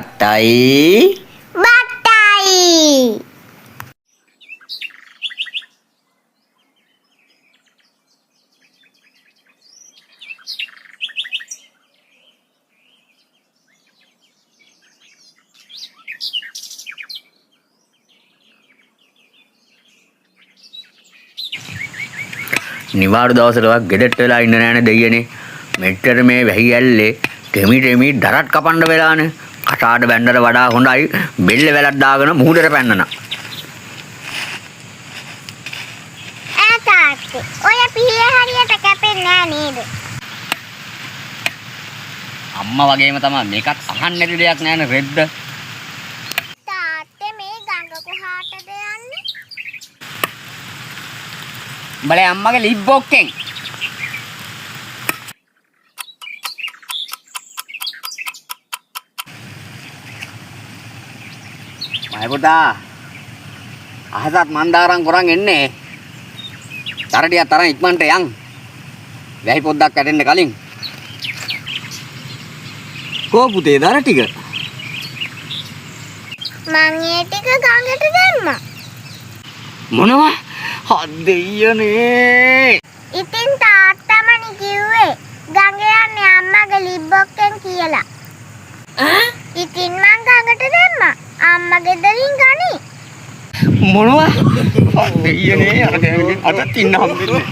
බත්තයි බත්තයි නිවාඩු දවසටවත් ගෙදරට වෙලා ඉන්න නෑනේ දෙයියනේ. මෙච්චර මේ වැහි ඇල්ලේ ටෙමි දරත් කපන්න වෙලානේ. කටාඩ බැන්නට වඩා හොඳයි බෙල්ල වැලක් දාගෙන මුහුදට පැන්නන. තාත්තේ ඔය පිහිය හරියට කැපෙන්නේ නෑ නේද? අම්මා වගේම තමයි මේකත් අහන්න නැති දෙයක් නෑනේ රෙද්ද. තාත්තේ මේ ගඟ කොහාටද යන්නේ? උඹලේ අම්මගේ ලිප් බොක්කෙන්. මයි පුතා අහසත් මන්දාරම් කරන් එන්නේ. තරටියක් තරම් ඉක්මනට යන්. වැහි පොද්දක් කැටෙන්න කලින්. කෝ පුතේ දර ටික? මං ඒ ටික ගඟට දැම්මා. මොනවා? හත් දෙයියනේ. ඉතින් තාත්තමනි කිව්වේ ගඟ යන්නේ අම්මගේ ලිබ්බොක්කෙන් කියලා. ඉතින් මං ගඟට දැම්මා. අම්මා ගෙදරින් ගනි. මොනවා? හත් දෙයියනේ අර දැන් අතත් ඉන්න හම්බෙන්නේ.